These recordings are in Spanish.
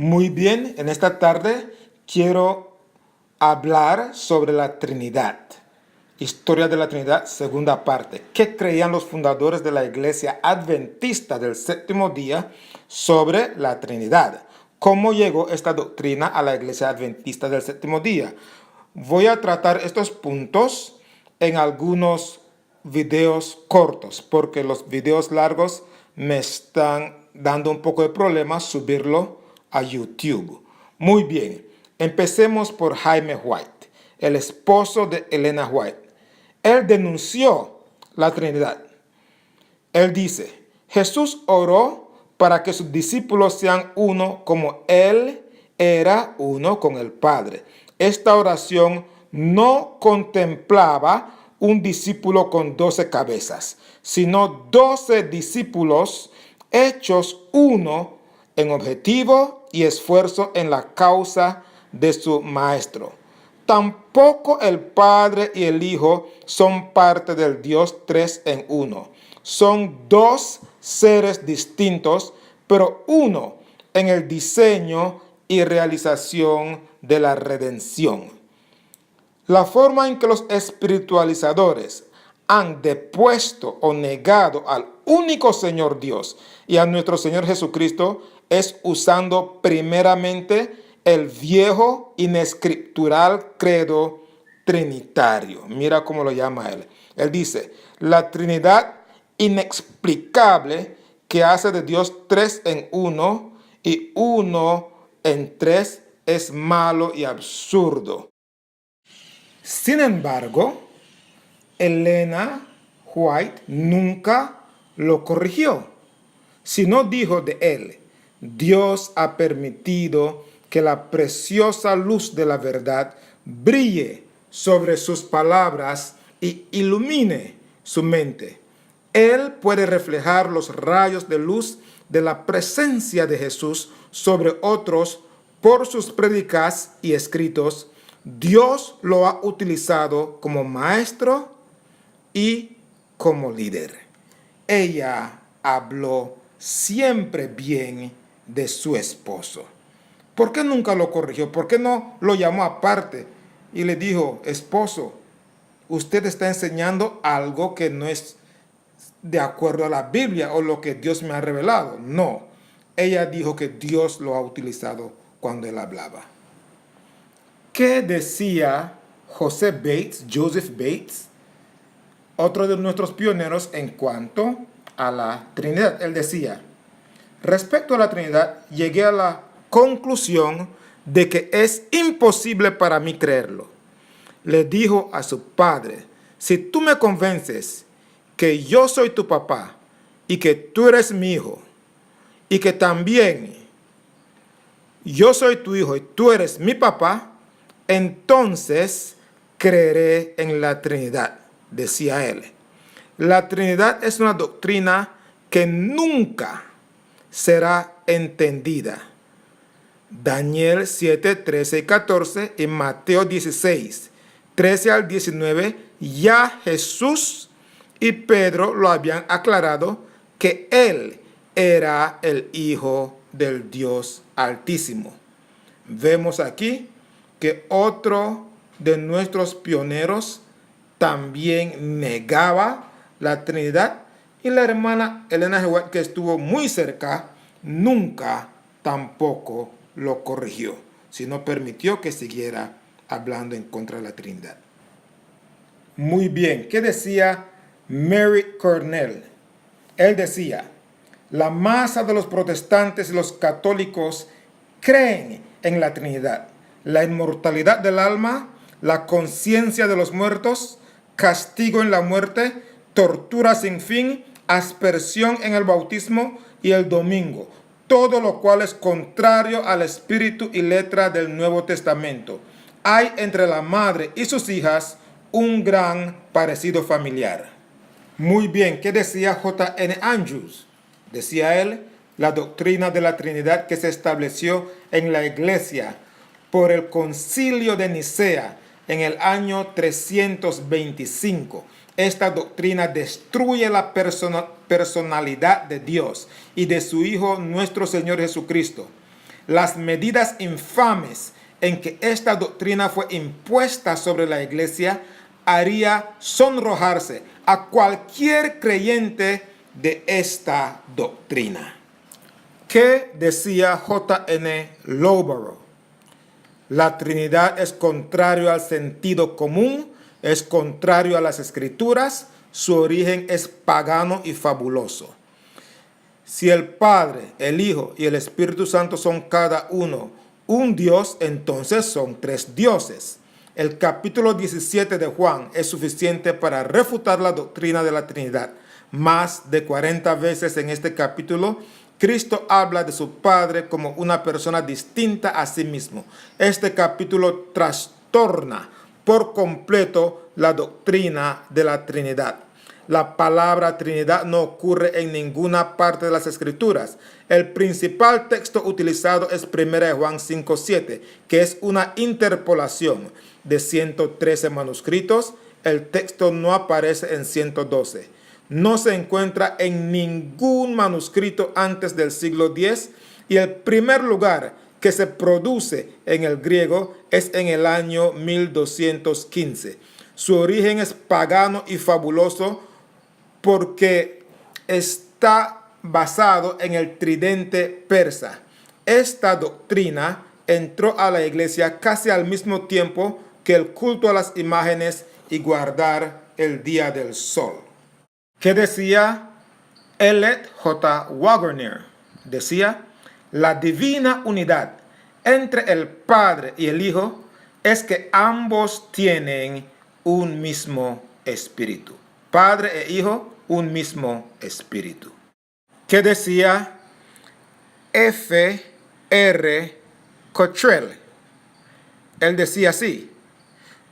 Muy bien, en esta tarde quiero hablar sobre la Trinidad. Historia de la Trinidad, segunda parte. ¿Qué creían los fundadores de la Iglesia Adventista del Séptimo Día sobre la Trinidad? ¿Cómo llegó esta doctrina a la Iglesia Adventista del Séptimo Día? Voy a tratar estos puntos en algunos videos cortos, porque los videos largos me están dando un poco de problemas subirlo a YouTube. Muy bien, empecemos por Jaime White, el esposo de Elena White. Él denunció la Trinidad. Él dice, Jesús oró para que sus discípulos sean uno como Él era uno con el Padre. Esta oración no contemplaba un discípulo con 12 cabezas, sino 12 discípulos hechos uno en objetivo y esfuerzo en la causa de su Maestro. Tampoco el Padre y el Hijo son parte del Dios tres en uno. Son dos seres distintos, pero uno en el diseño y realización de la redención. La forma en que los espiritualizadores han depuesto o negado al único Señor Dios y a nuestro Señor Jesucristo es usando primeramente el viejo inescritural credo trinitario. Mira cómo lo llama él. Él dice, la Trinidad inexplicable que hace de Dios tres en uno y uno en tres es malo y absurdo. Sin embargo, Elena White nunca lo corrigió, sino dijo de él, Dios ha permitido que la preciosa luz de la verdad brille sobre sus palabras y ilumine su mente. Él puede reflejar los rayos de luz de la presencia de Jesús sobre otros por sus prédicas y escritos. Dios lo ha utilizado como maestro y como líder. Ella habló siempre bien de su esposo. ¿Por qué nunca lo corrigió? ¿Por qué no lo llamó aparte y le dijo, esposo, usted está enseñando algo que no es de acuerdo a la Biblia o lo que Dios me ha revelado? No, ella dijo que Dios lo ha utilizado cuando él hablaba. ¿Qué decía Joseph Bates, otro de nuestros pioneros en cuanto a la Trinidad? Él decía, respecto a la Trinidad, llegué a la conclusión de que es imposible para mí creerlo. Le dijo a su padre, si tú me convences que yo soy tu papá y que tú eres mi hijo y que también yo soy tu hijo y tú eres mi papá, entonces creeré en la Trinidad, decía él. La Trinidad es una doctrina que nunca será entendida. Daniel 7, 13 y 14 y Mateo 16, 13 al 19, ya Jesús y Pedro lo habían aclarado que él era el Hijo del Dios Altísimo. Vemos aquí que otro de nuestros pioneros también negaba la Trinidad y la hermana Elena White, que estuvo muy cerca, nunca tampoco lo corrigió, sino permitió que siguiera hablando en contra de la Trinidad. Muy bien, ¿qué decía Mary Cornell? Él decía, la masa de los protestantes y los católicos creen en la Trinidad, la inmortalidad del alma, la conciencia de los muertos, castigo en la muerte, tortura sin fin, aspersión en el bautismo y el domingo, todo lo cual es contrario al espíritu y letra del Nuevo Testamento. Hay entre la madre y sus hijas un gran parecido familiar. Muy bien, ¿qué decía J.N. Andrews? Decía él, la doctrina de la Trinidad que se estableció en la Iglesia por el Concilio de Nicea en el año 325. Esta doctrina destruye la personalidad de Dios y de su Hijo nuestro Señor Jesucristo. las medidas infames en que esta doctrina fue impuesta sobre la iglesia haría sonrojarse a cualquier creyente de esta doctrina. ¿Qué decía J.N. Lowborough? La Trinidad es contrario al sentido común, es contrario a las Escrituras, su origen es pagano y fabuloso. Si el Padre, el Hijo y el Espíritu Santo son cada uno un Dios, entonces son tres dioses. El capítulo 17 de Juan es suficiente para refutar la doctrina de la Trinidad. Más de 40 veces en este capítulo, Cristo habla de su Padre como una persona distinta a sí mismo. Este capítulo trastorna por completo la doctrina de la Trinidad. La palabra Trinidad no ocurre en ninguna parte de las Escrituras. El principal texto utilizado es 1 Juan 5:7, que es una interpolación de 113 manuscritos. El texto no aparece en 112. No se encuentra en ningún manuscrito antes del siglo X y el primer lugar que se produce en el griego es en el año 1215. Su origen es pagano y fabuloso porque está basado en el tridente persa. Esta doctrina entró a la iglesia casi al mismo tiempo que el culto a las imágenes y guardar el día del sol. ¿Qué decía Elliot J. Wagner? Decía, la divina unidad entre el Padre y el Hijo es que ambos tienen un mismo espíritu. Padre e Hijo, un mismo espíritu. ¿Qué decía F. R. Cottrell? Él decía así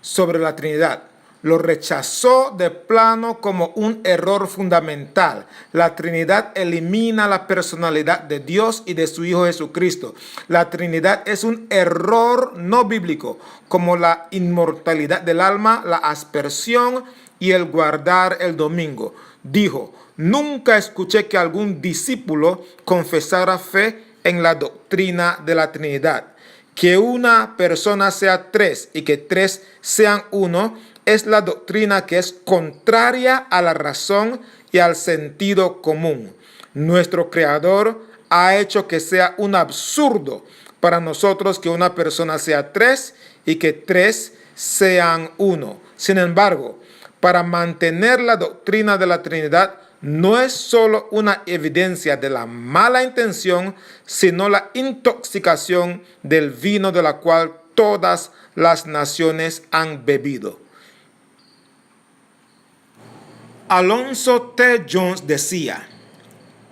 sobre la Trinidad. Lo rechazó de plano como un error fundamental. La Trinidad elimina la personalidad de Dios y de su Hijo Jesucristo. La Trinidad es un error no bíblico, como la inmortalidad del alma, la aspersión y el guardar el domingo. Dijo, nunca escuché que algún discípulo confesara fe en la doctrina de la Trinidad. Que una persona sea tres y que tres sean uno es la doctrina que es contraria a la razón y al sentido común. Nuestro Creador ha hecho que sea un absurdo para nosotros que una persona sea tres y que tres sean uno. Sin embargo, para mantener la doctrina de la Trinidad no es solo una evidencia de la mala intención, sino la intoxicación del vino de la cual todas las naciones han bebido. Alonzo T. Jones decía,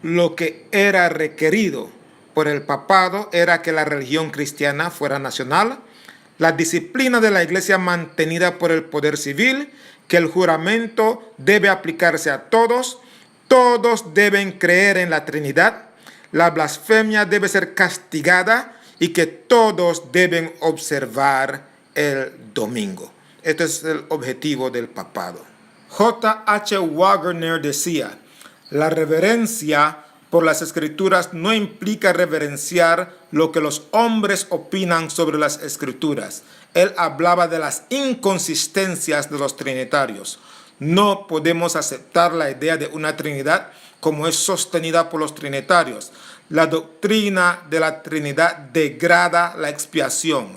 lo que era requerido por el papado era que la religión cristiana fuera nacional, la disciplina de la iglesia mantenida por el poder civil, que el juramento debe aplicarse a todos, todos deben creer en la Trinidad, la blasfemia debe ser castigada y que todos deben observar el domingo. Este es el objetivo del papado. J.H. Wagner decía, la reverencia por las Escrituras no implica reverenciar lo que los hombres opinan sobre las Escrituras. Él hablaba de las inconsistencias de los trinitarios. No podemos aceptar la idea de una Trinidad como es sostenida por los trinitarios. La doctrina de la Trinidad degrada la expiación.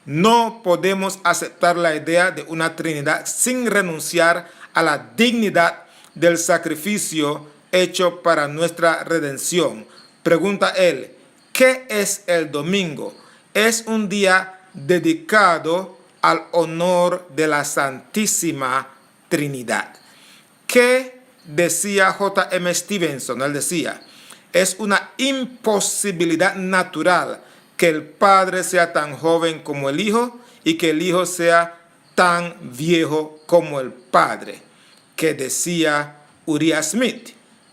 No podemos aceptar la idea de una Trinidad sin renunciar a la dignidad del sacrificio hecho para nuestra redención. Pregunta él, ¿qué es el domingo? Es un día dedicado al honor de la Santísima Trinidad. ¿Qué decía J.M. Stevenson? Él decía, es una imposibilidad natural que el Padre sea tan joven como el Hijo y que el Hijo sea tan viejo como el Padre. Que decía Uriah Smith.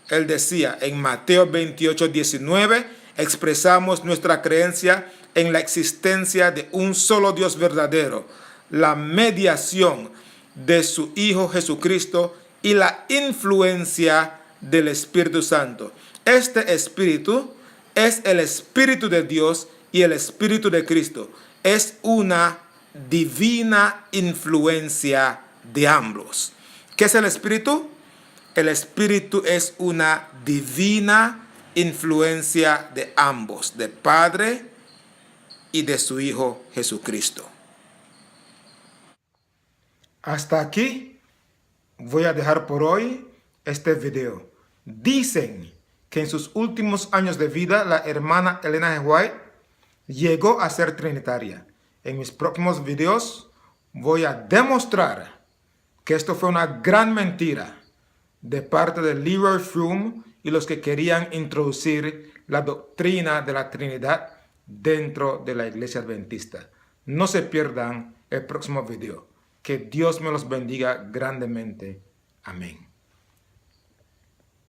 Él decía en Mateo 28:19, expresamos nuestra creencia en la existencia de un solo Dios verdadero, la mediación de su Hijo Jesucristo y la influencia del Espíritu Santo. Este Espíritu es el Espíritu de Dios y el Espíritu de Cristo. Es una divina influencia de ambos. ¿Qué es el Espíritu? El Espíritu es una divina influencia de ambos, del Padre y de su Hijo Jesucristo. Hasta aquí voy a dejar por hoy este video. Dicen que en sus últimos años de vida la hermana Elena G. White llegó a ser trinitaria. En mis próximos videos voy a demostrar que esto fue una gran mentira de parte de Leroy Froome y los que querían introducir la doctrina de la Trinidad dentro de la Iglesia Adventista. No se pierdan el próximo video. Que Dios me los bendiga grandemente. Amén.